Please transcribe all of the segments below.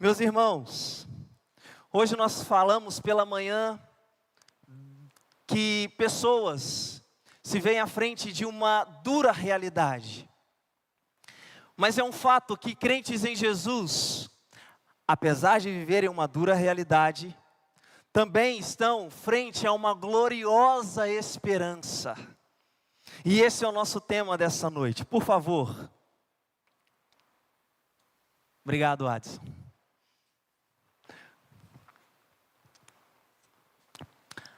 Meus irmãos, hoje nós falamos pela manhã que pessoas se veem à frente de uma dura realidade. Mas é um fato que crentes em Jesus, apesar de viverem uma dura realidade, também estão frente a uma gloriosa esperança. E esse é o nosso tema dessa noite. Por favor. Obrigado, Adson.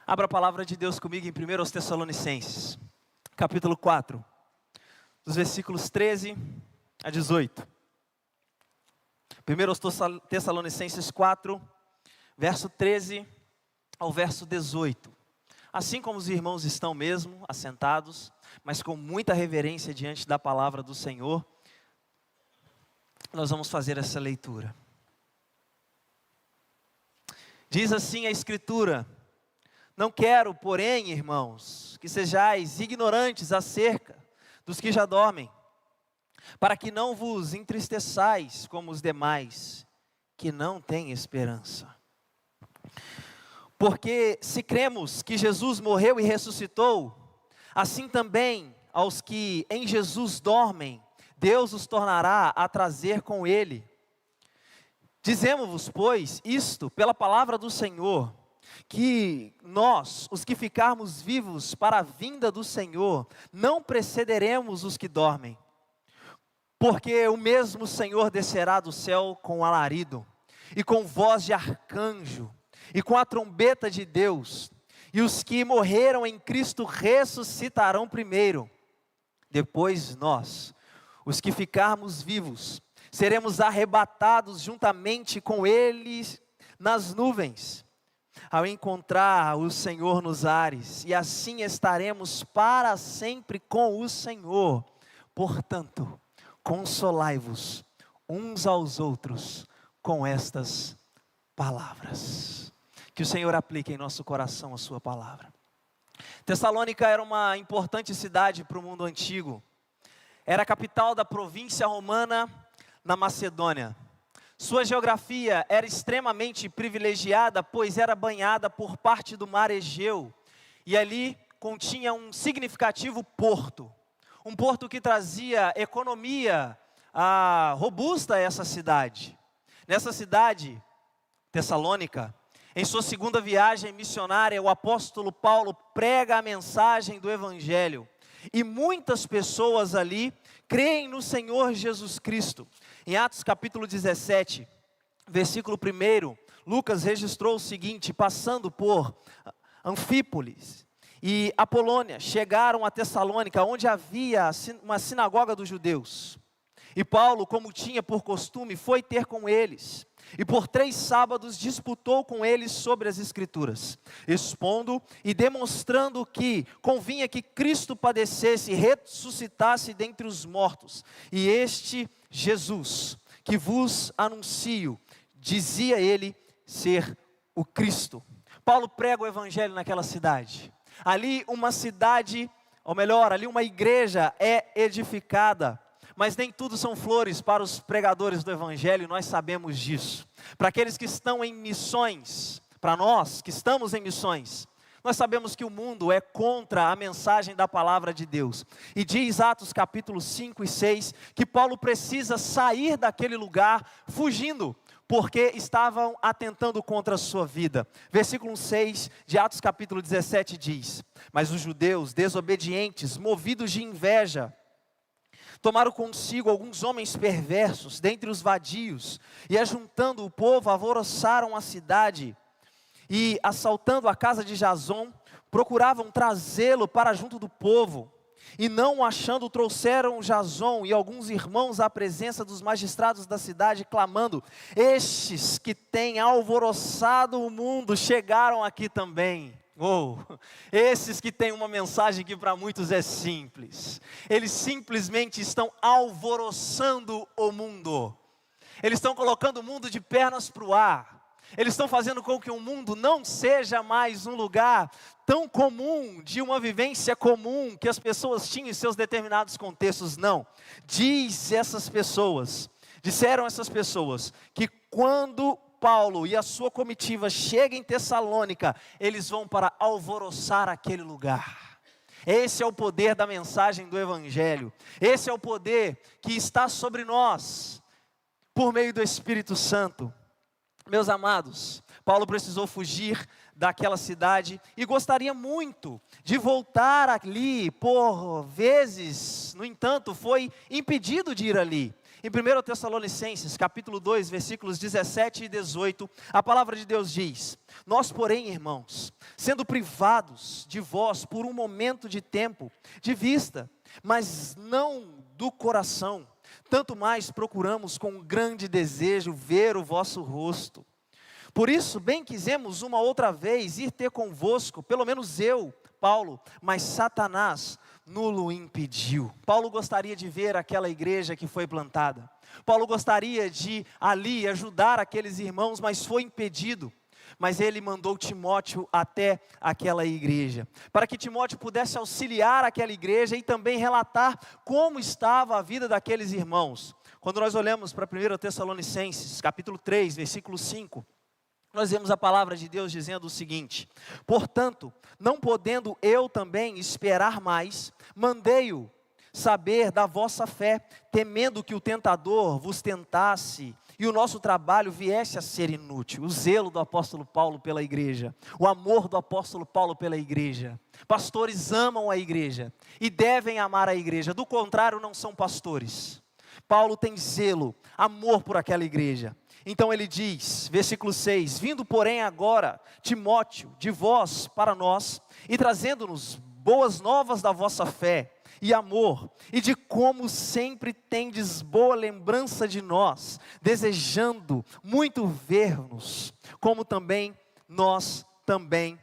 Abra a palavra de Deus comigo em 1 Tessalonicenses, capítulo 4, dos versículos 13 a 18. 1 Tessalonicenses 4, verso 13 ao verso 18. Assim como os irmãos estão mesmo assentados, mas com muita reverência diante da palavra do Senhor, nós vamos fazer essa leitura. Diz assim a Escritura: não quero, porém, irmãos, que sejais ignorantes acerca dos que já dormem, para que não vos entristeçais como os demais, que não têm esperança. Porque se cremos que Jesus morreu e ressuscitou, assim também aos que em Jesus dormem, Deus os tornará a trazer com Ele. Dizemos-vos, pois, isto pela palavra do Senhor, que nós, os que ficarmos vivos para a vinda do Senhor, não precederemos os que dormem. Porque o mesmo Senhor descerá do céu com alarido, e com voz de arcanjo, e com a trombeta de Deus, e os que morreram em Cristo ressuscitarão primeiro. Depois nós, os que ficarmos vivos, seremos arrebatados juntamente com eles nas nuvens, ao encontrar o Senhor nos ares, e assim estaremos para sempre com o Senhor. Portanto, consolai-vos uns aos outros com estas palavras. Que o Senhor aplique em nosso coração a sua palavra. Tessalônica era uma importante cidade para o mundo antigo. Era a capital da província romana na Macedônia. Sua geografia era extremamente privilegiada, pois era banhada por parte do mar Egeu. E ali continha um significativo porto. Um porto que trazia economia robusta a essa cidade. Nessa cidade, Tessalônica, em sua segunda viagem missionária, o apóstolo Paulo prega a mensagem do Evangelho. E muitas pessoas ali creem no Senhor Jesus Cristo. Em Atos capítulo 17, versículo 1, Lucas registrou o seguinte: passando por Anfípolis e Apolônia, chegaram a Tessalônica, onde havia uma sinagoga dos judeus. E Paulo, como tinha por costume, foi ter com eles. E por 3 sábados disputou com eles sobre as Escrituras, expondo e demonstrando que convinha que Cristo padecesse e ressuscitasse dentre os mortos. E este Jesus, que vos anuncio, dizia ele ser o Cristo. Paulo prega o Evangelho naquela cidade. Ali uma cidade, ou melhor, ali uma igreja é edificada. Mas nem tudo são flores para os pregadores do Evangelho, nós sabemos disso. Para aqueles que estão em missões, para nós que estamos em missões, nós sabemos que o mundo é contra a mensagem da palavra de Deus. E diz Atos capítulo 5 e 6, que Paulo precisa sair daquele lugar fugindo, porque estavam atentando contra a sua vida. Versículo 6 de Atos capítulo 17 diz: mas os judeus desobedientes, movidos de inveja, tomaram consigo alguns homens perversos dentre os vadios, e ajuntando o povo, alvoroçaram a cidade, e assaltando a casa de Jason, procuravam trazê-lo para junto do povo, e não o achando, trouxeram Jason e alguns irmãos à presença dos magistrados da cidade, clamando: estes que têm alvoroçado o mundo, chegaram aqui também. Esses que têm uma mensagem que para muitos é simples. Eles simplesmente estão alvoroçando o mundo. Eles estão colocando o mundo de pernas para o ar. Eles estão fazendo com que o mundo não seja mais um lugar tão comum, de uma vivência comum que as pessoas tinham em seus determinados contextos. Não. Diz essas pessoas, Disseram essas pessoas que quando Paulo e a sua comitiva chegam em Tessalônica, eles vão para alvoroçar aquele lugar. Esse é o poder da mensagem do Evangelho. Esse é o poder que está sobre nós, por meio do Espírito Santo. Meus amados, Paulo precisou fugir daquela cidade e gostaria muito de voltar ali por vezes, no entanto, foi impedido de ir ali. Em 1 Tessalonicenses, capítulo 2, versículos 17 e 18, a palavra de Deus diz: nós, porém, irmãos, sendo privados de vós por um momento de tempo, de vista, mas não do coração, tanto mais procuramos com grande desejo ver o vosso rosto. Por isso, bem quisemos uma outra vez ir ter convosco, pelo menos eu, Paulo, mas Satanás nulo impediu. Paulo gostaria de ver aquela igreja que foi plantada. Paulo gostaria de ali ajudar aqueles irmãos, mas foi impedido. Mas ele mandou Timóteo até aquela igreja, para que Timóteo pudesse auxiliar aquela igreja e também relatar como estava a vida daqueles irmãos. Quando nós olhamos para 1 Tessalonicenses, capítulo 3, versículo 5, nós vemos a palavra de Deus dizendo o seguinte: portanto, não podendo eu também esperar mais, mandei-o saber da vossa fé, temendo que o tentador vos tentasse e o nosso trabalho viesse a ser inútil. O zelo do apóstolo Paulo pela igreja, o amor do apóstolo Paulo pela igreja. Pastores amam a igreja e devem amar a igreja, do contrário não são pastores. Paulo tem zelo, amor por aquela igreja. Então ele diz, versículo 6, vindo porém agora, Timóteo, de vós para nós, e trazendo-nos boas novas da vossa fé e amor, e de como sempre tendes boa lembrança de nós, desejando muito ver-nos, como também nós também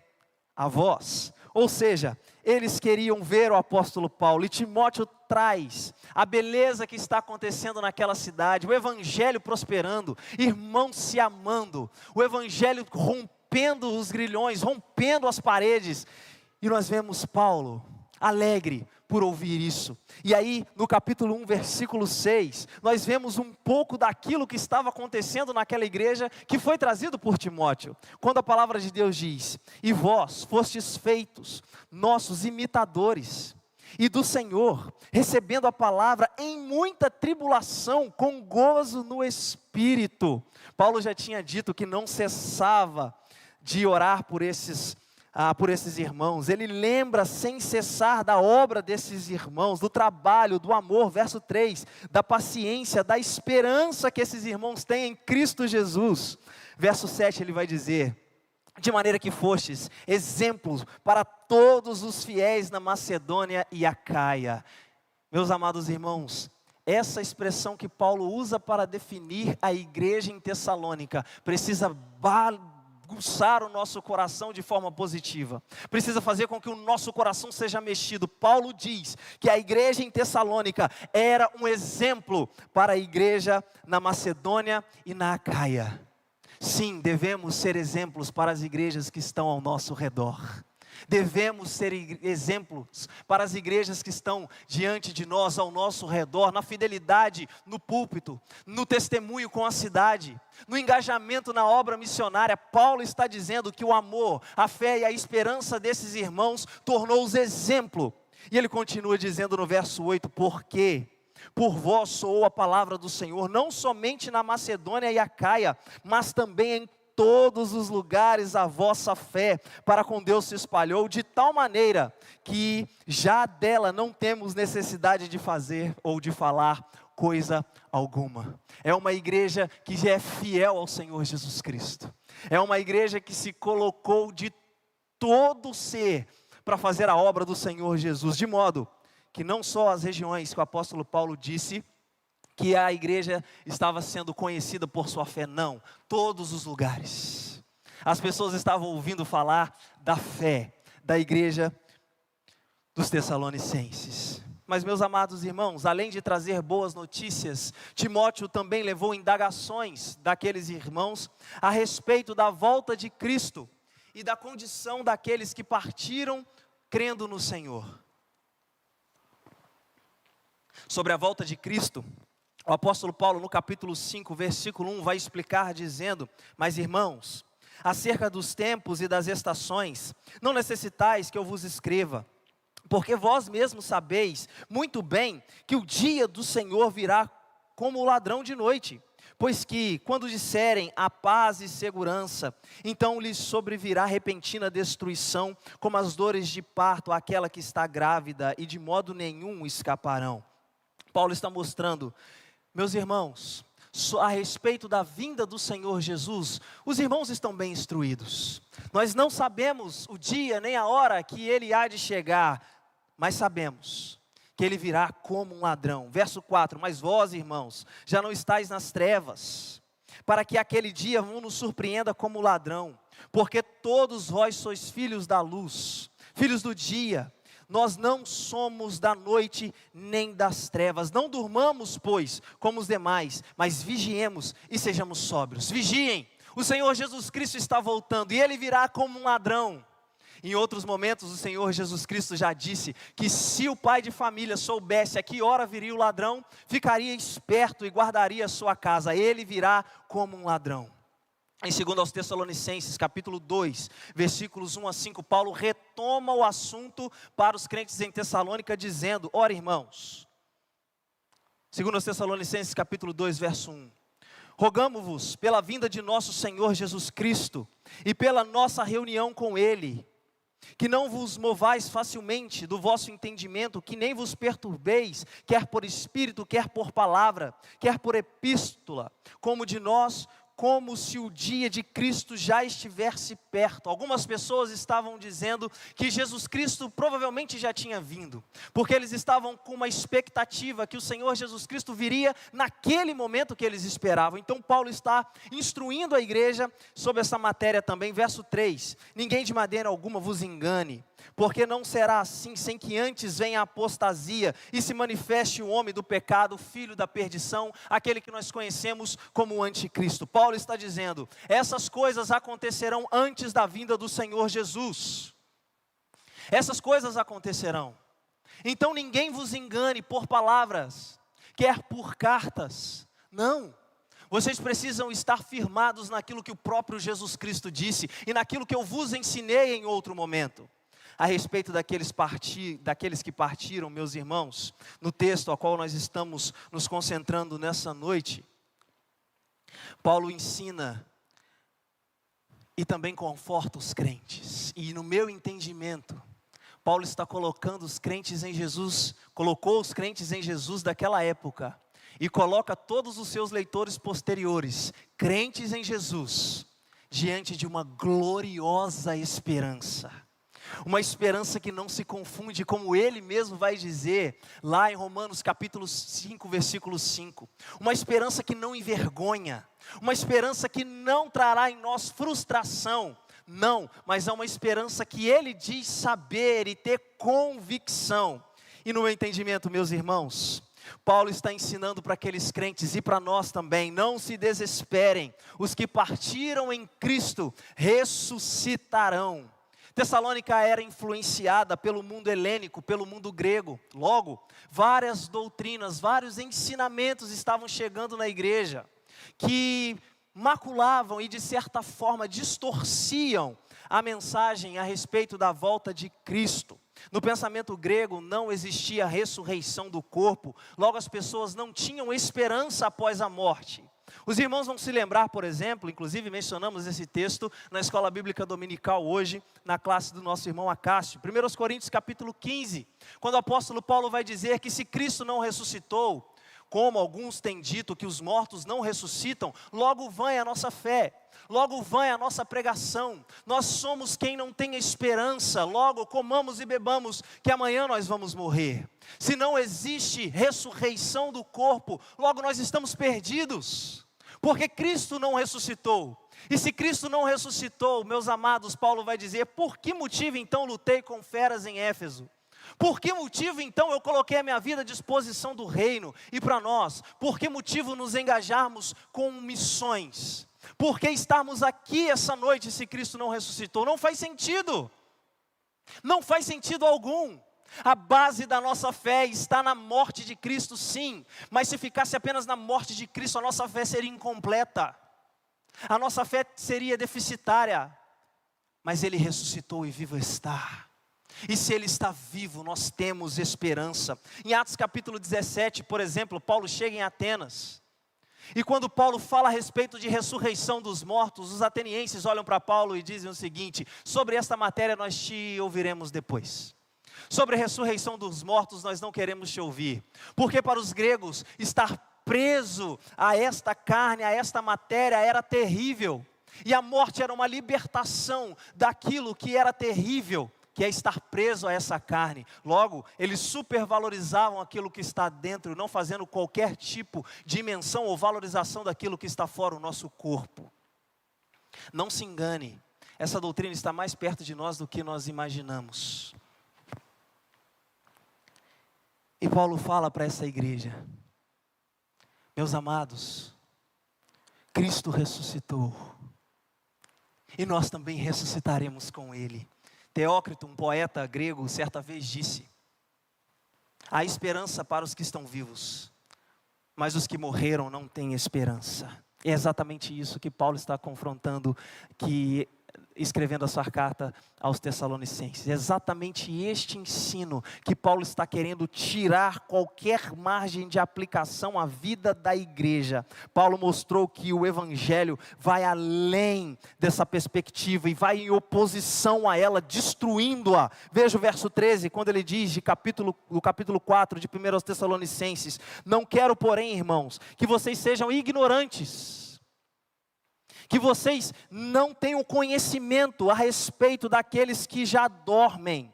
a vós. Ou seja, eles queriam ver o apóstolo Paulo, e Timóteo traz a beleza que está acontecendo naquela cidade, o evangelho prosperando, irmãos se amando, o evangelho rompendo os grilhões, rompendo as paredes, e nós vemos Paulo alegre por ouvir isso. E aí no capítulo 1, versículo 6, nós vemos um pouco daquilo que estava acontecendo naquela igreja, que foi trazido por Timóteo, quando a palavra de Deus diz: e vós fostes feitos nossos imitadores, e do Senhor, recebendo a palavra em muita tribulação, com gozo no Espírito. Paulo já tinha dito que não cessava de orar por esses irmãos. Ele lembra sem cessar da obra desses irmãos, do trabalho, do amor, verso 3, da paciência, da esperança que esses irmãos têm em Cristo Jesus. Verso 7 ele vai dizer: de maneira que fostes exemplos para todos os fiéis na Macedônia e Acaia. Meus amados irmãos, essa expressão que Paulo usa para definir a igreja em Tessalônica precisa aguçar o nosso coração de forma positiva, precisa fazer com que o nosso coração seja mexido. Paulo diz que a igreja em Tessalônica era um exemplo para a igreja na Macedônia e na Acaia. Sim, devemos ser exemplos para as igrejas que estão ao nosso redor. Devemos ser exemplos para as igrejas que estão diante de nós, ao nosso redor, na fidelidade, no púlpito, no testemunho com a cidade, no engajamento na obra missionária. Paulo está dizendo que o amor, a fé e a esperança desses irmãos tornou-os exemplo. E ele continua dizendo no verso 8, porque por vós soou a palavra do Senhor, não somente na Macedônia e Acaia, mas também em todos os lugares a vossa fé para com Deus se espalhou, de tal maneira que já dela não temos necessidade de fazer ou de falar coisa alguma. É uma igreja que já é fiel ao Senhor Jesus Cristo. É uma igreja que se colocou de todo ser para fazer a obra do Senhor Jesus, de modo que não só as regiões que o apóstolo Paulo disse que a igreja estava sendo conhecida por sua fé, não, todos os lugares. As pessoas estavam ouvindo falar da fé da igreja dos Tessalonicenses. Mas, meus amados irmãos, além de trazer boas notícias, Timóteo também levou indagações daqueles irmãos a respeito da volta de Cristo e da condição daqueles que partiram crendo no Senhor. Sobre a volta de Cristo, O apóstolo Paulo, no capítulo 5, versículo 1, vai explicar dizendo: mas irmãos, acerca dos tempos e das estações, não necessitais que eu vos escreva, porque vós mesmos sabeis muito bem que o dia do Senhor virá como o ladrão de noite. Pois que, quando disserem a paz e segurança, então lhes sobrevirá repentina destruição, como as dores de parto àquela que está grávida, e de modo nenhum escaparão. Paulo está mostrando, meus irmãos, a respeito da vinda do Senhor Jesus, os irmãos estão bem instruídos. Nós não sabemos o dia nem a hora que Ele há de chegar, mas sabemos que Ele virá como um ladrão. Verso 4, mas vós, irmãos, já não estáis nas trevas, para que aquele dia não nos surpreenda como ladrão, porque todos vós sois filhos da luz, filhos do dia. Nós não somos da noite nem das trevas. Não durmamos, pois, como os demais, mas vigiemos e sejamos sóbrios. Vigiem, o Senhor Jesus Cristo está voltando e Ele virá como um ladrão. Em outros momentos o Senhor Jesus Cristo já disse que se o pai de família soubesse a que hora viria o ladrão, ficaria esperto e guardaria a sua casa. Ele virá como um ladrão. Em 2 aos Tessalonicenses, capítulo 2, versículos 1 a 5, Paulo retoma o assunto para os crentes em Tessalônica, dizendo: ora irmãos, 2 aos Tessalonicenses, capítulo 2, verso 1, rogamo-vos pela vinda de nosso Senhor Jesus Cristo, e pela nossa reunião com Ele, que não vos movais facilmente do vosso entendimento, que nem vos perturbeis, quer por espírito, quer por palavra, quer por epístola, como de nós, como se o dia de Cristo já estivesse perto. Algumas pessoas estavam dizendo que Jesus Cristo provavelmente já tinha vindo, porque eles estavam com uma expectativa que o Senhor Jesus Cristo viria naquele momento que eles esperavam. Então Paulo está instruindo a igreja sobre essa matéria também. Verso 3, ninguém de maneira alguma vos engane, porque não será assim, sem que antes venha a apostasia e se manifeste o homem do pecado, filho da perdição, aquele que nós conhecemos como o anticristo. Paulo está dizendo, essas coisas acontecerão antes da vinda do Senhor Jesus. Essas coisas acontecerão. Então ninguém vos engane por palavras, quer por cartas. Não. Vocês precisam estar firmados naquilo que o próprio Jesus Cristo disse e naquilo que eu vos ensinei em outro momento. A respeito daqueles que partiram, meus irmãos, no texto ao qual nós estamos nos concentrando nessa noite, Paulo ensina e também conforta os crentes. E no meu entendimento, Paulo está colocando os crentes em Jesus, colocou os crentes em Jesus daquela época, e coloca todos os seus leitores posteriores, crentes em Jesus, diante de uma gloriosa esperança. Uma esperança que não se confunde, como ele mesmo vai dizer lá em Romanos capítulo 5, versículo 5. Uma esperança que não envergonha, uma esperança que não trará em nós frustração, não, mas é uma esperança que ele diz saber e ter convicção. E no meu entendimento, meus irmãos, Paulo está ensinando para aqueles crentes e para nós também: não se desesperem, os que partiram em Cristo ressuscitarão. Tessalônica era influenciada pelo mundo helênico, pelo mundo grego. Logo, várias doutrinas, vários ensinamentos estavam chegando na igreja, que maculavam e de certa forma distorciam a mensagem a respeito da volta de Cristo. No pensamento grego não existia ressurreição do corpo, logo as pessoas não tinham esperança após a morte. Os irmãos vão se lembrar, por exemplo, inclusive mencionamos esse texto na escola bíblica dominical hoje, na classe do nosso irmão Acácio, 1 Coríntios capítulo 15, quando o apóstolo Paulo vai dizer que se Cristo não ressuscitou, como alguns têm dito que os mortos não ressuscitam, logo vã a nossa fé, logo vã a nossa pregação. Nós somos quem não tem esperança, logo comamos e bebamos, que amanhã nós vamos morrer. Se não existe ressurreição do corpo, logo nós estamos perdidos, porque Cristo não ressuscitou. E se Cristo não ressuscitou, meus amados, Paulo vai dizer, por que motivo então lutei com feras em Éfeso? Por que motivo então eu coloquei a minha vida à disposição do reino? E para nós, por que motivo nos engajarmos com missões? Por que estarmos aqui essa noite se Cristo não ressuscitou? Não faz sentido. Não faz sentido algum. A base da nossa fé está na morte de Cristo, sim, mas se ficasse apenas na morte de Cristo, a nossa fé seria incompleta, a nossa fé seria deficitária, mas Ele ressuscitou e vivo está. E se Ele está vivo, nós temos esperança. Em Atos capítulo 17, por exemplo, Paulo chega em Atenas, e quando Paulo fala a respeito de ressurreição dos mortos, os atenienses olham para Paulo e dizem o seguinte: sobre esta matéria nós te ouviremos depois. Sobre a ressurreição dos mortos nós não queremos te ouvir, porque para os gregos estar preso a esta carne, a esta matéria era terrível, e a morte era uma libertação daquilo que era terrível, que é estar preso a essa carne. Logo, eles supervalorizavam aquilo que está dentro, não fazendo qualquer tipo de menção ou valorização daquilo que está fora o nosso corpo. Não se engane, essa doutrina está mais perto de nós do que nós imaginamos. E Paulo fala para essa igreja: meus amados, Cristo ressuscitou, e nós também ressuscitaremos com Ele. Teócrito, um poeta grego, certa vez disse: há esperança para os que estão vivos, mas os que morreram não têm esperança. É exatamente isso que Paulo está confrontando, escrevendo a sua carta aos Tessalonicenses. É exatamente este ensino que Paulo está querendo tirar qualquer margem de aplicação à vida da igreja. Paulo mostrou que o evangelho vai além dessa perspectiva e vai em oposição a ela, destruindo-a. Veja o verso 13, quando ele diz, do capítulo 4 de 1 aos Tessalonicenses: não quero, porém, irmãos, que vocês sejam ignorantes, que vocês não tenham conhecimento a respeito daqueles que já dormem,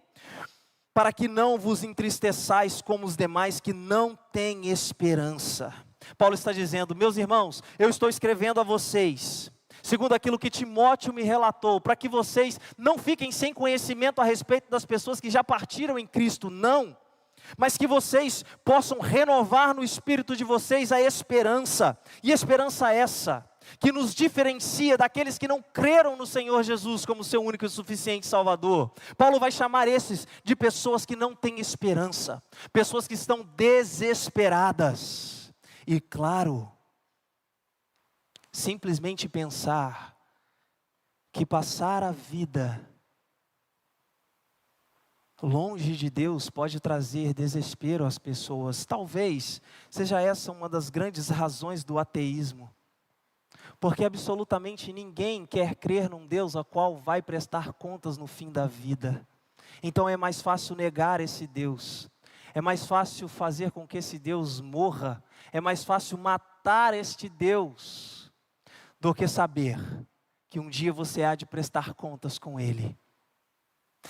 para que não vos entristeçais como os demais que não têm esperança. Paulo está dizendo: meus irmãos, eu estou escrevendo a vocês, segundo aquilo que Timóteo me relatou, para que vocês não fiquem sem conhecimento a respeito das pessoas que já partiram em Cristo, não, mas que vocês possam renovar no espírito de vocês a esperança, e esperança essa, que nos diferencia daqueles que não creram no Senhor Jesus como seu único e suficiente Salvador. Paulo vai chamar esses de pessoas que não têm esperança, pessoas que estão desesperadas. E claro, simplesmente pensar que passar a vida longe de Deus pode trazer desespero às pessoas. Talvez seja essa uma das grandes razões do ateísmo. Porque absolutamente ninguém quer crer num Deus a qual vai prestar contas no fim da vida. Então é mais fácil negar esse Deus. É mais fácil fazer com que esse Deus morra. É mais fácil matar este Deus do que saber que um dia você há de prestar contas com Ele.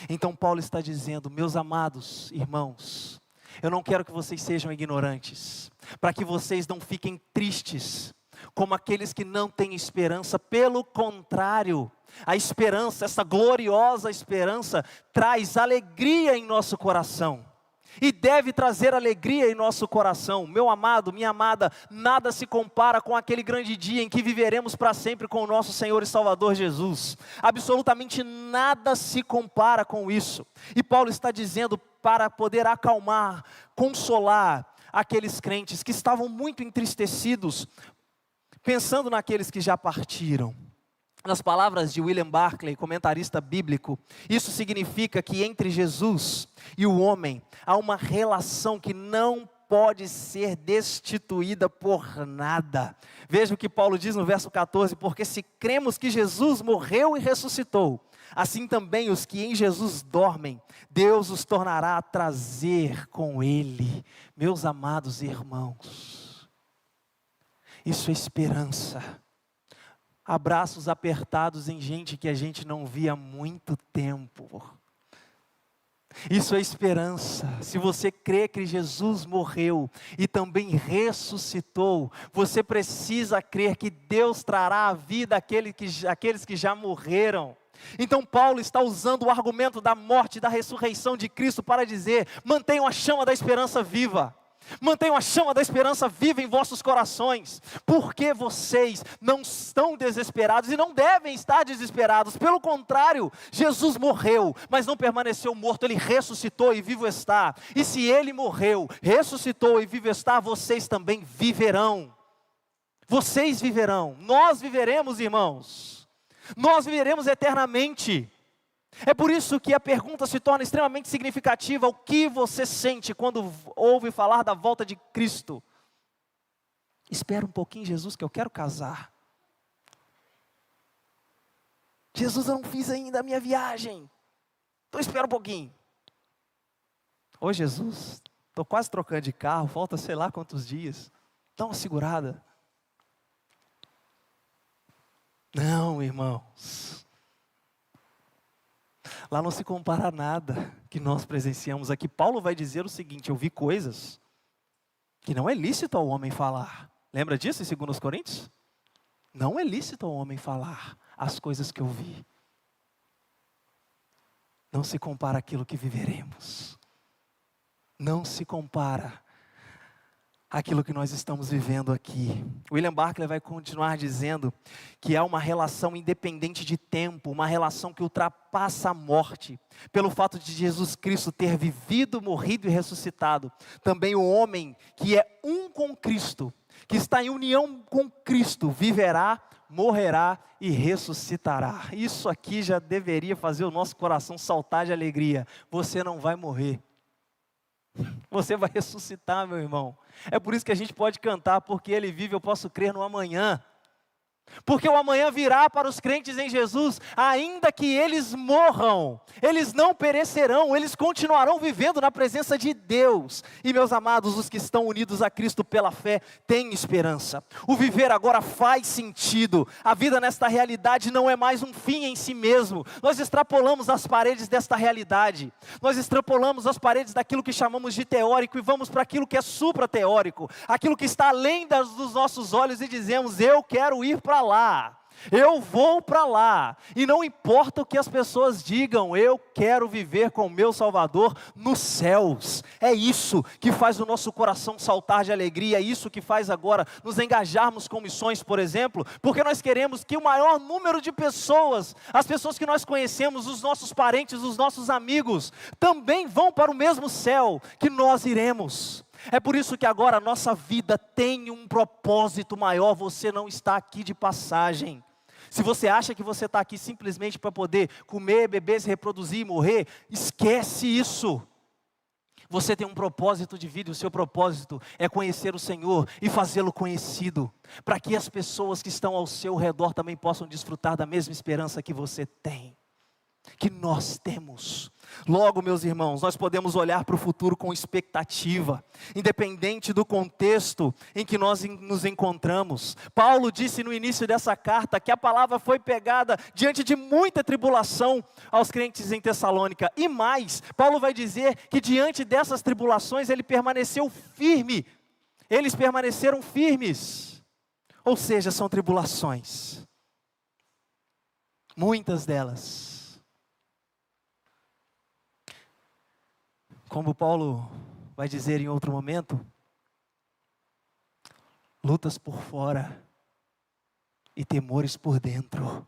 Então Paulo está dizendo: meus amados irmãos, eu não quero que vocês sejam ignorantes, para que vocês não fiquem tristes como aqueles que não têm esperança. Pelo contrário, a esperança, essa gloriosa esperança, traz alegria em nosso coração, e deve trazer alegria em nosso coração. Meu amado, minha amada, nada se compara com aquele grande dia em que viveremos para sempre com o nosso Senhor e Salvador Jesus. Absolutamente nada se compara com isso. E Paulo está dizendo para poder acalmar, consolar aqueles crentes que estavam muito entristecidos, pensando naqueles que já partiram. Nas palavras de William Barclay, comentarista bíblico, isso significa que entre Jesus e o homem há uma relação que não pode ser destituída por nada. Veja o que Paulo diz no verso 14: porque se cremos que Jesus morreu e ressuscitou, assim também os que em Jesus dormem, Deus os tornará a trazer com Ele. Meus amados irmãos, isso é esperança. Abraços apertados em gente que a gente não via há muito tempo. Isso é esperança. Se você crê que Jesus morreu e também ressuscitou, você precisa crer que Deus trará a vida àqueles que já morreram. Então Paulo está usando o argumento da morte e da ressurreição de Cristo para dizer: mantenham a chama da esperança viva. Mantenham a chama da esperança viva em vossos corações, porque vocês não estão desesperados e não devem estar desesperados. Pelo contrário, Jesus morreu, mas não permaneceu morto, Ele ressuscitou e vivo está. E se Ele morreu, ressuscitou e vivo está, vocês também viverão. Vocês viverão, nós viveremos, irmãos. Nós viveremos eternamente. É por isso que a pergunta se torna extremamente significativa. O que você sente quando ouve falar da volta de Cristo? Espera um pouquinho, Jesus, que eu quero casar. Jesus, eu não fiz ainda a minha viagem. Então espera um pouquinho. Ô Jesus, estou quase trocando de carro, falta sei lá quantos dias. Dá uma segurada. Não, irmãos. Lá não se compara a nada que nós presenciamos aqui. Paulo vai dizer o seguinte: eu vi coisas que não é lícito ao homem falar. Lembra disso em 2 Coríntios? Não é lícito ao homem falar as coisas que eu vi. Não se compara àquilo que viveremos. Não se compara àquilo que nós estamos vivendo aqui. William Barclay vai continuar dizendo que há uma relação independente de tempo, uma relação que ultrapassa a morte. Pelo fato de Jesus Cristo ter vivido, morrido e ressuscitado, também o homem que é um com Cristo, que está em união com Cristo, viverá, morrerá e ressuscitará. Isso aqui já deveria fazer o nosso coração saltar de alegria. Você não vai morrer. Você vai ressuscitar, meu irmão. É por isso que a gente pode cantar, porque Ele vive, eu posso crer no amanhã. Porque o amanhã virá para os crentes em Jesus, ainda que eles morram, eles não perecerão, eles continuarão vivendo na presença de Deus. E meus amados, os que estão unidos a Cristo pela fé, têm esperança. O viver agora faz sentido, a vida nesta realidade não é mais um fim em si mesmo. Nós extrapolamos as paredes desta realidade, nós extrapolamos as paredes daquilo que chamamos de teórico e vamos para aquilo que é supra-teórico, aquilo que está além dos nossos olhos e dizemos: eu quero ir para lá, eu vou para lá, e não importa o que as pessoas digam, eu quero viver com o meu Salvador nos céus. É isso que faz o nosso coração saltar de alegria, é isso que faz agora nos engajarmos com missões, por exemplo, porque nós queremos que o maior número de pessoas, as pessoas que nós conhecemos, os nossos parentes, os nossos amigos, também vão para o mesmo céu que nós iremos. É por isso que agora a nossa vida tem um propósito maior. Você não está aqui de passagem. Se você acha que você está aqui simplesmente para poder comer, beber, se reproduzir e morrer, esquece isso. Você tem um propósito de vida, e o seu propósito é conhecer o Senhor e fazê-lo conhecido, para que as pessoas que estão ao seu redor também possam desfrutar da mesma esperança que você tem, que nós temos. Logo, meus irmãos, nós podemos olhar para o futuro com expectativa, independente do contexto em que nós nos encontramos. Paulo disse no início dessa carta que a palavra foi pregada diante de muita tribulação aos crentes em Tessalônica. E mais, Paulo vai dizer que diante dessas tribulações ele permaneceu firme. Eles permaneceram firmes. Ou seja, são tribulações. Muitas delas. Como Paulo vai dizer em outro momento, lutas por fora e temores por dentro.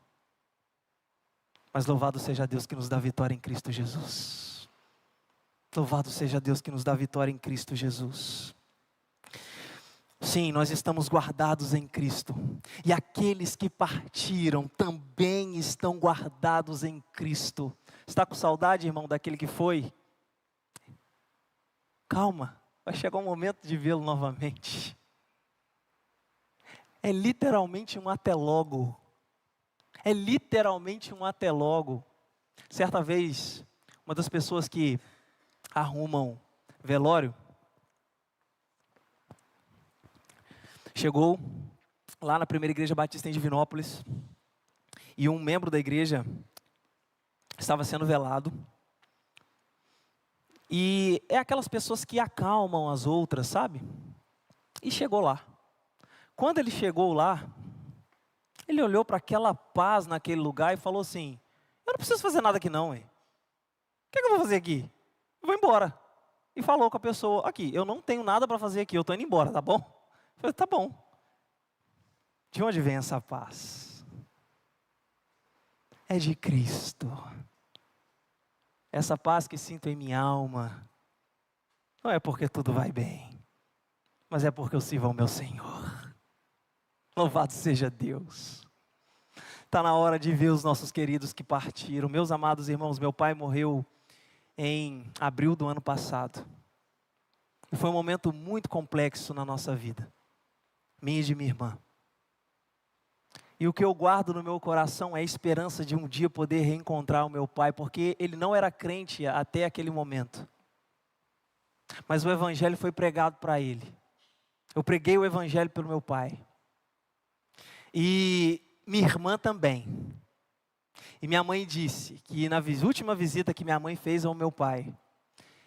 Mas louvado seja Deus que nos dá vitória em Cristo Jesus. Louvado seja Deus que nos dá vitória em Cristo Jesus. Sim, nós estamos guardados em Cristo. E aqueles que partiram também estão guardados em Cristo. Está com saudade, irmão, daquele que foi? Calma, vai chegar um momento de vê-lo novamente. É literalmente um até logo. É literalmente um até logo. Certa vez, uma das pessoas que arrumam velório, chegou lá na primeira igreja batista em Divinópolis, e um membro da igreja estava sendo velado. E é aquelas pessoas que acalmam as outras, sabe? E chegou lá. Quando ele chegou lá, ele olhou para aquela paz naquele lugar e falou assim: eu não preciso fazer nada aqui não, hein? O que eu vou fazer aqui? Eu vou embora. e falou com a pessoa: aqui, eu não tenho nada para fazer aqui, eu estou indo embora, tá bom? Eu falei: tá bom. De onde vem essa paz? É de Cristo. Essa paz que sinto em minha alma, não é porque tudo vai bem, mas é porque eu sirvo ao meu Senhor. Louvado seja Deus. Está na hora de ver os nossos queridos que partiram. Meus amados irmãos, meu pai morreu em abril do ano passado. E foi um momento muito complexo na nossa vida, minha e de minha irmã. E o que eu guardo no meu coração é a esperança de um dia poder reencontrar o meu pai, porque ele não era crente até aquele momento. Mas o evangelho foi pregado para ele. Eu preguei o evangelho pelo meu pai. E minha irmã também. E minha mãe disse que na última visita que minha mãe fez ao meu pai,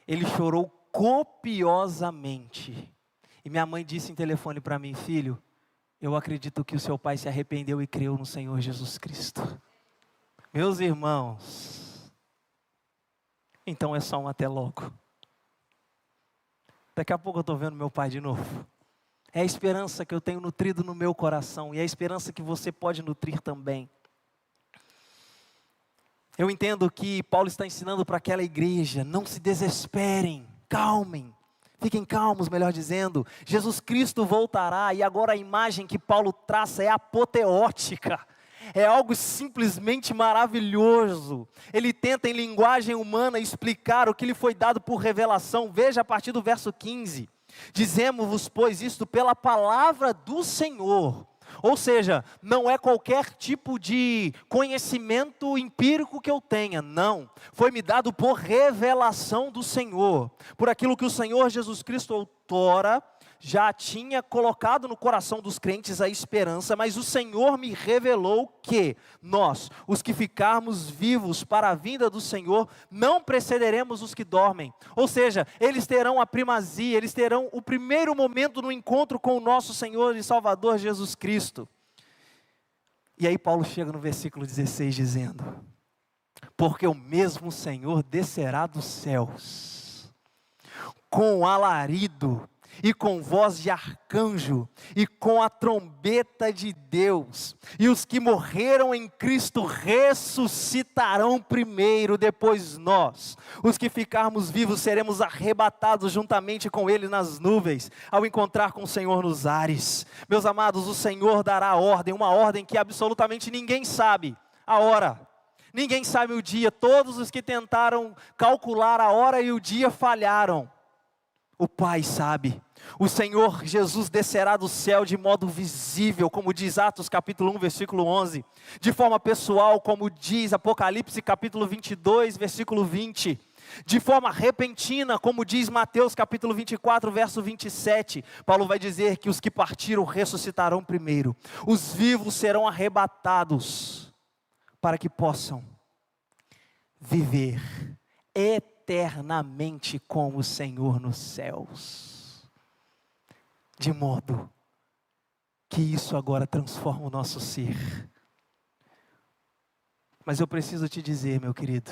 ele chorou copiosamente. E minha mãe disse em telefone para mim: filho, eu acredito que o seu pai se arrependeu e creu no Senhor Jesus Cristo. Meus irmãos, então é só um até logo. Daqui a pouco eu estou vendo meu pai de novo. É a esperança que eu tenho nutrido no meu coração, e é a esperança que você pode nutrir também. Eu entendo que Paulo está ensinando para aquela igreja: não se desesperem, calmem. Fiquem calmos, melhor dizendo. Jesus Cristo voltará, e agora a imagem que Paulo traça é apoteótica. É algo simplesmente maravilhoso. Ele tenta em linguagem humana explicar o que lhe foi dado por revelação. Veja a partir do verso 15. Dizemos-vos, pois, isto pela palavra do Senhor. Ou seja, não é qualquer tipo de conhecimento empírico que eu tenha, não. Foi-me dado por revelação do Senhor, por aquilo que o Senhor Jesus Cristo outrora já tinha colocado no coração dos crentes a esperança, mas o Senhor me revelou que nós, os que ficarmos vivos para a vinda do Senhor, não precederemos os que dormem. Ou seja, eles terão a primazia, eles terão o primeiro momento no encontro com o nosso Senhor e Salvador Jesus Cristo. E aí Paulo chega no versículo 16 dizendo: porque o mesmo Senhor descerá dos céus, com alarido, e com voz de arcanjo, e com a trombeta de Deus, e os que morreram em Cristo ressuscitarão primeiro, depois nós, os que ficarmos vivos, seremos arrebatados juntamente com Ele nas nuvens, ao encontrar com o Senhor nos ares. Meus amados, o Senhor dará ordem, uma ordem que absolutamente ninguém sabe a hora, ninguém sabe o dia. Todos os que tentaram calcular a hora e o dia falharam. O Pai sabe. O Senhor Jesus descerá do céu de modo visível, como diz Atos capítulo 1, versículo 11. De forma pessoal, como diz Apocalipse capítulo 22, versículo 20. De forma repentina, como diz Mateus capítulo 24, verso 27. Paulo vai dizer que os que partiram ressuscitarão primeiro. Os vivos serão arrebatados, para que possam viver eternamente com o Senhor nos céus, de modo que isso agora transforma o nosso ser. Mas eu preciso te dizer, meu querido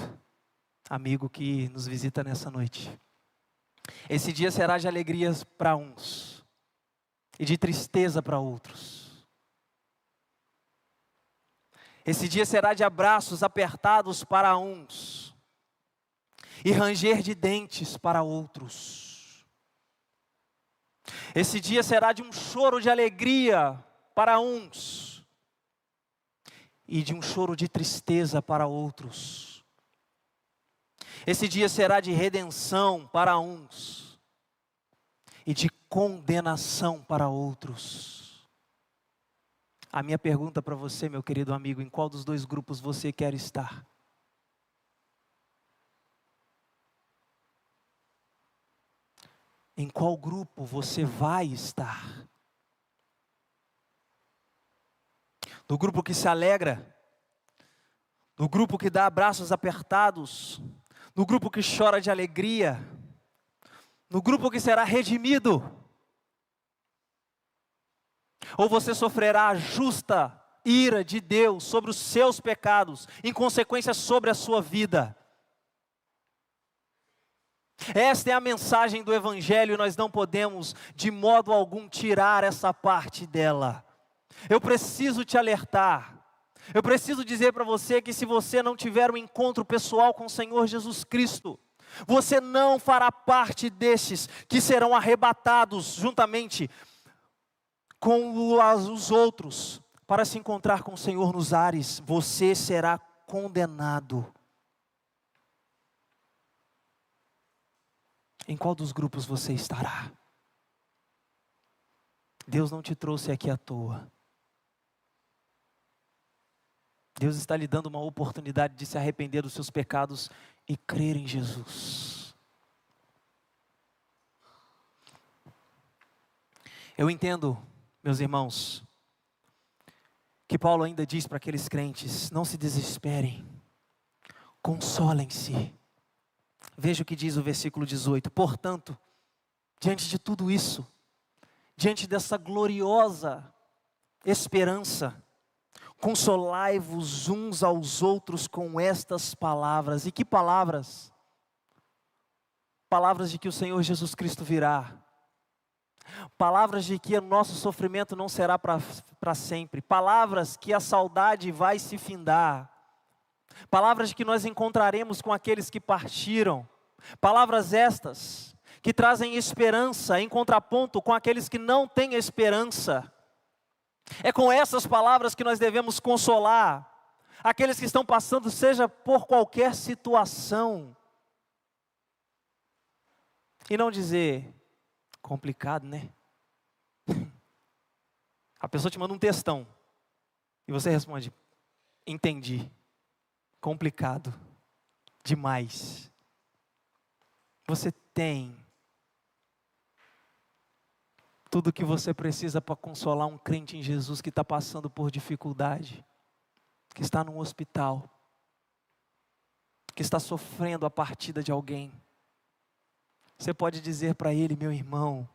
amigo que nos visita nessa noite, esse dia será de alegrias para uns e de tristeza para outros. Esse dia será de abraços apertados para uns e ranger de dentes para outros. Esse dia será de um choro de alegria para uns e de um choro de tristeza para outros. Esse dia será de redenção para uns e de condenação para outros. A minha pergunta para você, meu querido amigo: em qual dos dois grupos você quer estar? Em qual grupo você vai estar? No grupo que se alegra? No grupo que dá abraços apertados? No grupo que chora de alegria? No grupo que será redimido? Ou você sofrerá a justa ira de Deus sobre os seus pecados, em consequência sobre a sua vida? Esta é a mensagem do Evangelho e nós não podemos de modo algum tirar essa parte dela. Eu preciso te alertar. Eu preciso dizer para você que se você não tiver um encontro pessoal com o Senhor Jesus Cristo, você não fará parte destes que serão arrebatados juntamente com os outros para se encontrar com o Senhor nos ares. Você será condenado. Em qual dos grupos você estará? Deus não te trouxe aqui à toa. Deus está lhe dando uma oportunidade de se arrepender dos seus pecados e crer em Jesus. Eu entendo, meus irmãos, que Paulo ainda diz para aqueles crentes: não se desesperem, consolem-se. Veja o que diz o versículo 18: portanto, diante de tudo isso, diante dessa gloriosa esperança, consolai-vos uns aos outros com estas palavras. E que palavras? Palavras de que o Senhor Jesus Cristo virá. Palavras de que o nosso sofrimento não será para sempre. Palavras que a saudade vai se findar. Palavras de que nós encontraremos com aqueles que partiram. Palavras estas que trazem esperança em contraponto com aqueles que não têm esperança. É com essas palavras que nós devemos consolar aqueles que estão passando, seja por qualquer situação. E não dizer: complicado, né? A pessoa te manda um textão e você responde: entendi. Complicado demais. Você tem tudo o que você precisa para consolar um crente em Jesus que está passando por dificuldade, que está num hospital, que está sofrendo a partida de alguém. Você pode dizer para ele: meu irmão,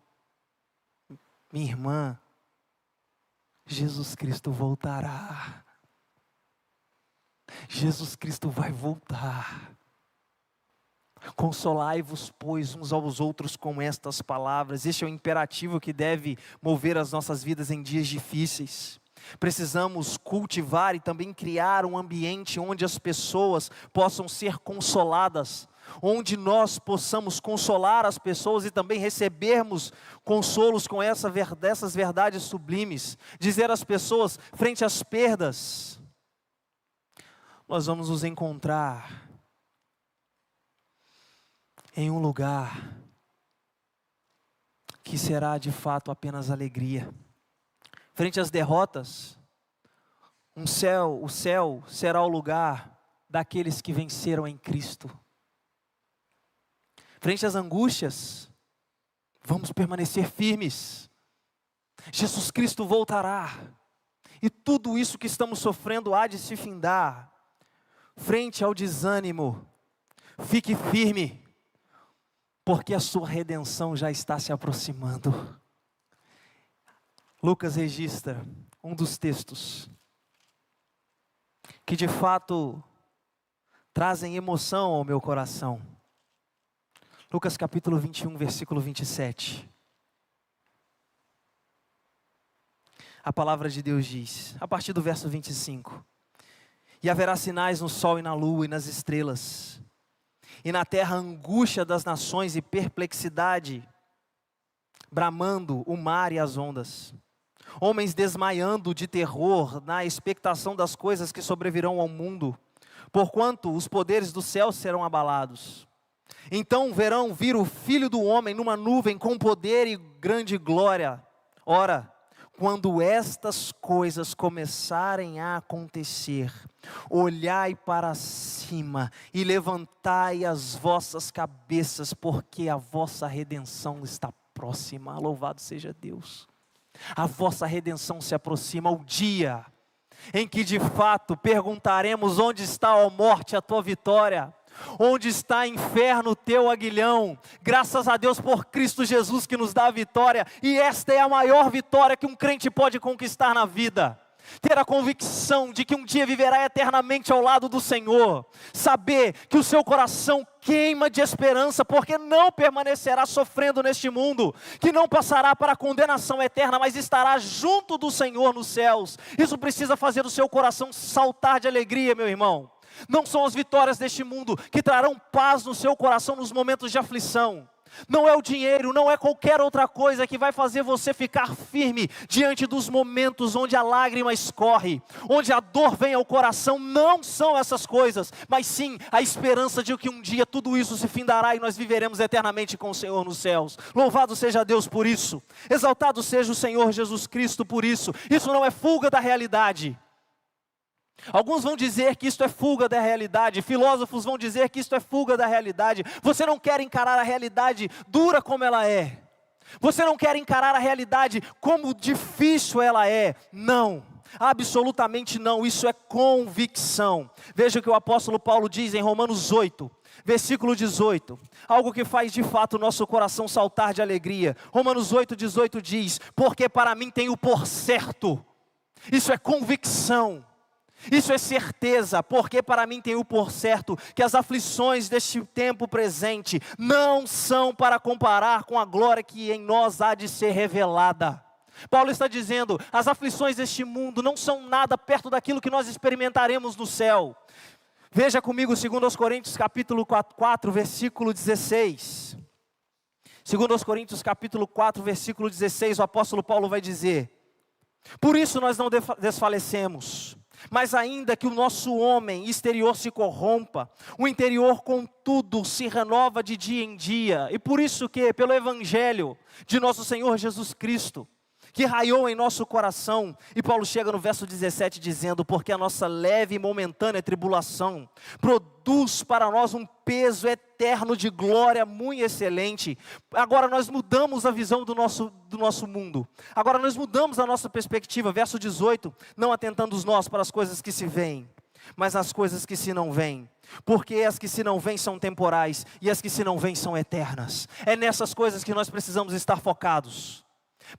minha irmã, Jesus Cristo voltará. Jesus Cristo vai voltar. Consolai-vos, pois, uns aos outros com estas palavras. Este é o imperativo que deve mover as nossas vidas em dias difíceis. Precisamos cultivar e também criar um ambiente onde as pessoas possam ser consoladas, onde nós possamos consolar as pessoas e também recebermos consolos com dessas verdades sublimes. Dizer às pessoas, frente às perdas: nós vamos nos encontrar em um lugar que será de fato apenas alegria. Frente às derrotas, o céu será o lugar daqueles que venceram em Cristo. Frente às angústias, vamos permanecer firmes. Jesus Cristo voltará, e tudo isso que estamos sofrendo há de se findar. Frente ao desânimo, fique firme, porque a sua redenção já está se aproximando. Lucas registra um dos textos que de fato trazem emoção ao meu coração. Lucas capítulo 21, versículo 27. A palavra de Deus diz, a partir do verso 25: e haverá sinais no sol e na lua e nas estrelas, e na terra angústia das nações e perplexidade, bramando o mar e as ondas. Homens desmaiando de terror na expectação das coisas que sobrevirão ao mundo, porquanto os poderes do céu serão abalados. Então verão vir o Filho do Homem numa nuvem com poder e grande glória. Ora, quando estas coisas começarem a acontecer, olhai para cima e levantai as vossas cabeças, porque a vossa redenção está próxima. Louvado seja Deus. A vossa redenção se aproxima, o dia em que de fato perguntaremos: onde está, ó morte, a tua vitória? Onde está, inferno, o teu aguilhão? Graças a Deus por Cristo Jesus que nos dá a vitória, e esta é a maior vitória que um crente pode conquistar na vida. ter a convicção de que um dia viverá eternamente ao lado do Senhor, saber que o seu coração queima de esperança, porque não permanecerá sofrendo neste mundo, que não passará para a condenação eterna, mas estará junto do Senhor nos céus. Isso precisa fazer o seu coração saltar de alegria, meu irmão. Não são as vitórias deste mundo que trarão paz no seu coração nos momentos de aflição. Não é o dinheiro, não é qualquer outra coisa que vai fazer você ficar firme diante dos momentos onde a lágrima escorre, onde a dor vem ao coração. Não são essas coisas, mas sim a esperança de que um dia tudo isso se findará e nós viveremos eternamente com o Senhor nos céus. Louvado seja Deus por isso, exaltado seja o Senhor Jesus Cristo por isso. Isso não é fuga da realidade. Alguns vão dizer que isto é fuga da realidade, filósofos vão dizer que isto é fuga da realidade. Você não quer encarar a realidade dura como ela é. Você não quer encarar a realidade como difícil ela é. Não, absolutamente não, isso é convicção. Veja o que o apóstolo Paulo diz em Romanos 8, versículo 18. Algo que faz de fato o nosso coração saltar de alegria. Romanos 8, 18 diz: porque para mim tenho por certo. Isso é convicção. Isso é certeza, porque para mim tenho por certo que as aflições deste tempo presente não são para comparar com a glória que em nós há de ser revelada. Paulo está dizendo, as aflições deste mundo não são nada perto daquilo que nós experimentaremos no céu. Veja comigo 2 Coríntios capítulo 4, versículo 16. 2 Coríntios capítulo 4, versículo 16, o apóstolo Paulo vai dizer: por isso nós não desfalecemos. Mas ainda que o nosso homem exterior se corrompa, o interior contudo se renova de dia em dia. E por isso que, pelo Evangelho de nosso Senhor Jesus Cristo, que raiou em nosso coração, e Paulo chega no verso 17 dizendo: porque a nossa leve e momentânea tribulação produz para nós um peso eterno de glória muito excelente. Agora nós mudamos a visão do nosso mundo, agora nós mudamos a nossa perspectiva. Verso 18, não atentando nós para as coisas que se veem, mas as coisas que se não veem, porque as que se não veem são temporais, e as que se não veem são eternas. É nessas coisas que nós precisamos estar focados,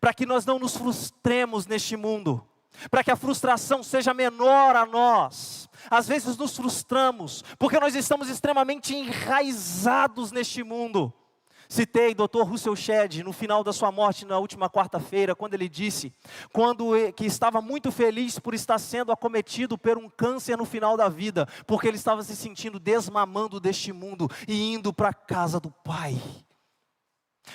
para que nós não nos frustremos neste mundo, para que a frustração seja menor a nós. Às vezes nos frustramos, porque nós estamos extremamente enraizados neste mundo. Citei Dr. Russell Shedd no final da sua morte na última quarta-feira, quando ele disse que estava muito feliz por estar sendo acometido por um câncer no final da vida, porque ele estava se sentindo desmamando deste mundo e indo para a casa do Pai.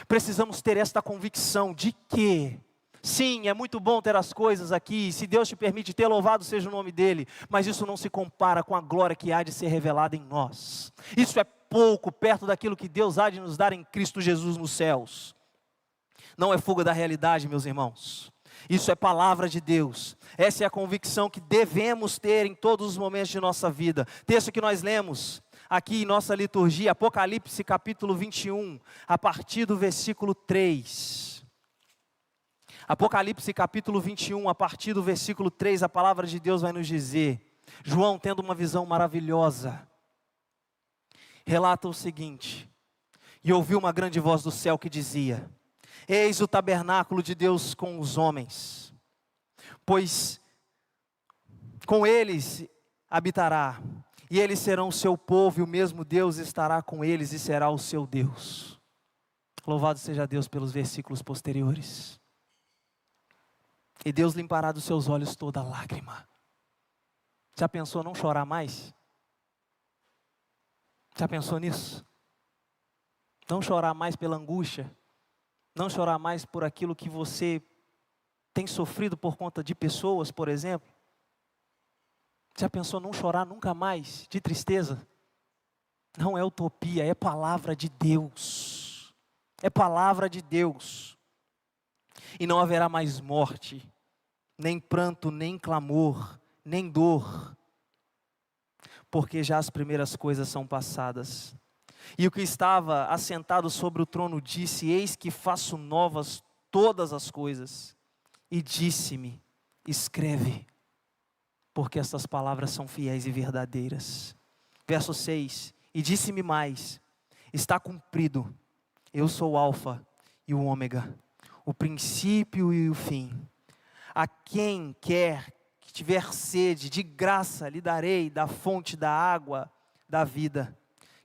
Precisamos ter esta convicção de que, sim, é muito bom ter as coisas aqui, se Deus te permite ter, louvado seja o nome dEle, mas isso não se compara com a glória que há de ser revelada em nós. Isso é pouco perto daquilo que Deus há de nos dar em Cristo Jesus nos céus. Não é fuga da realidade, meus irmãos. Isso é palavra de Deus. Essa é a convicção que devemos ter em todos os momentos de nossa vida. Texto que nós lemos aqui em nossa liturgia, Apocalipse capítulo 21, a partir do versículo 3. Apocalipse capítulo 21, a partir do versículo 3, a palavra de Deus vai nos dizer: João, tendo uma visão maravilhosa, relata o seguinte: e ouviu uma grande voz do céu que dizia: eis o tabernáculo de Deus com os homens, pois com eles habitará, e eles serão o seu povo, e o mesmo Deus estará com eles e será o seu Deus. Louvado seja Deus pelos versículos posteriores. E Deus limpará dos seus olhos toda lágrima. Já pensou não chorar mais? Já pensou nisso? Não chorar mais pela angústia, não chorar mais por aquilo que você tem sofrido por conta de pessoas, por exemplo. Já pensou não chorar nunca mais de tristeza? Não é utopia, é palavra de Deus. É palavra de Deus. E não haverá mais morte, nem pranto, nem clamor, nem dor, porque já as primeiras coisas são passadas. E o que estava assentado sobre o trono disse: eis que faço novas todas as coisas. E disse-me: escreve, porque estas palavras são fiéis e verdadeiras. Verso 6, e disse-me mais: está cumprido, eu sou o Alfa e o Ômega, o princípio e o fim. A quem quer tiver sede, de graça lhe darei da fonte da água da vida.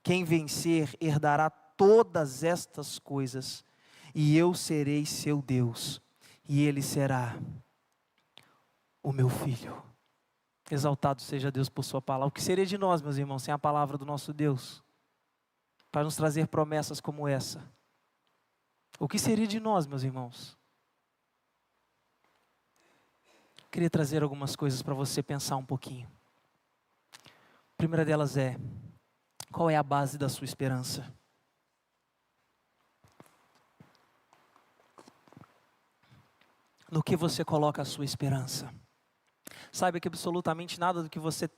Quem vencer herdará todas estas coisas, e eu serei seu Deus, e ele será o meu filho. Exaltado seja Deus por sua palavra. O que seria de nós, meus irmãos, sem a palavra do nosso Deus, para nos trazer promessas como essa? O que seria de nós, meus irmãos? Queria trazer algumas coisas para você pensar um pouquinho. A primeira delas é: qual é a base da sua esperança? No que você coloca a sua esperança? Saiba que absolutamente nada do que você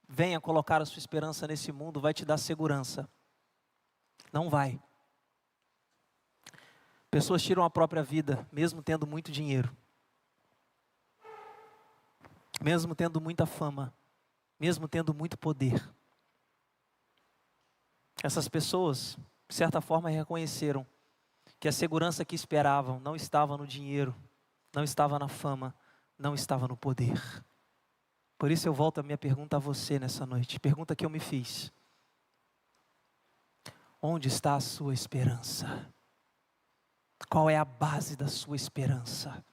venha colocar a sua esperança nesse mundo vai te dar segurança. Não vai. Pessoas tiram a própria vida, mesmo tendo muito dinheiro, mesmo tendo muita fama, mesmo tendo muito poder. Essas pessoas, de certa forma, reconheceram que a segurança que esperavam não estava no dinheiro, não estava na fama, não estava no poder. Por isso eu volto a minha pergunta a você nessa noite, pergunta que eu me fiz: onde está a sua esperança? Qual é a base da sua esperança?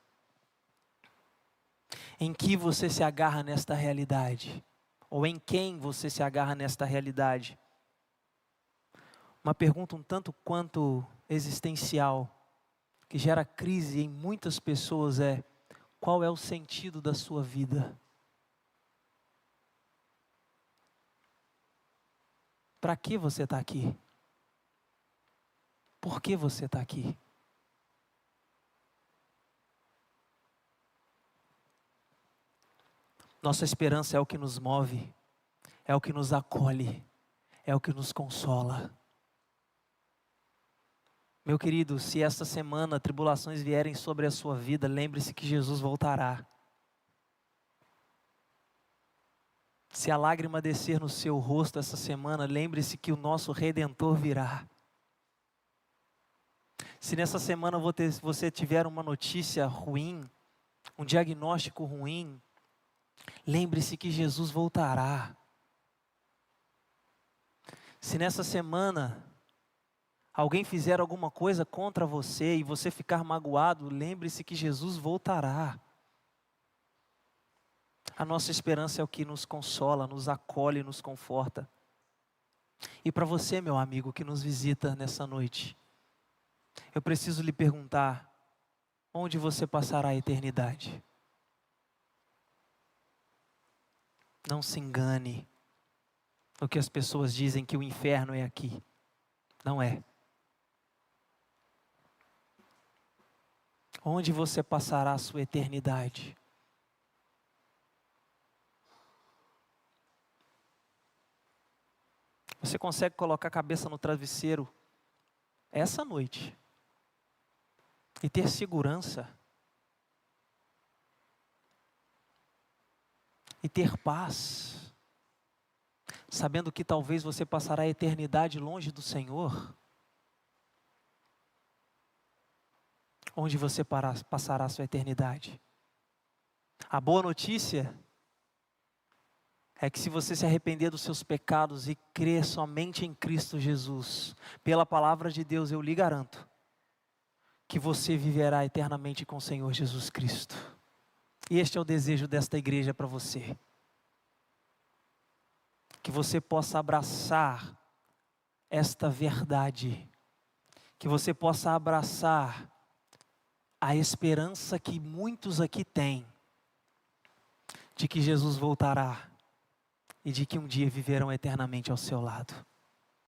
Em que você se agarra nesta realidade? Ou em quem você se agarra nesta realidade? Uma pergunta um tanto quanto existencial, que gera crise em muitas pessoas é: qual é o sentido da sua vida? Para que você está aqui? Por que você está aqui? Nossa esperança é o que nos move, é o que nos acolhe, é o que nos consola. Meu querido, se esta semana tribulações vierem sobre a sua vida, lembre-se que Jesus voltará. Se a lágrima descer no seu rosto essa semana, lembre-se que o nosso Redentor virá. Se nessa semana você tiver uma notícia ruim, um diagnóstico ruim, lembre-se que Jesus voltará. Se nessa semana alguém fizer alguma coisa contra você e você ficar magoado, lembre-se que Jesus voltará. A nossa esperança é o que nos consola, nos acolhe, nos conforta. E para você, meu amigo, que nos visita nessa noite, eu preciso lhe perguntar: onde você passará a eternidade? Não se engane no que as pessoas dizem que o inferno é aqui. Não é. Onde você passará a sua eternidade? Você consegue colocar a cabeça no travesseiro essa noite e ter segurança e ter paz, sabendo que talvez você passará a eternidade longe do Senhor? Onde você passará a sua eternidade? A boa notícia é que se você se arrepender dos seus pecados e crer somente em Cristo Jesus, pela palavra de Deus, eu lhe garanto que você viverá eternamente com o Senhor Jesus Cristo. E este é o desejo desta igreja para você. Que você possa abraçar esta verdade, que você possa abraçar a esperança que muitos aqui têm, de que Jesus voltará e de que um dia viverão eternamente ao seu lado.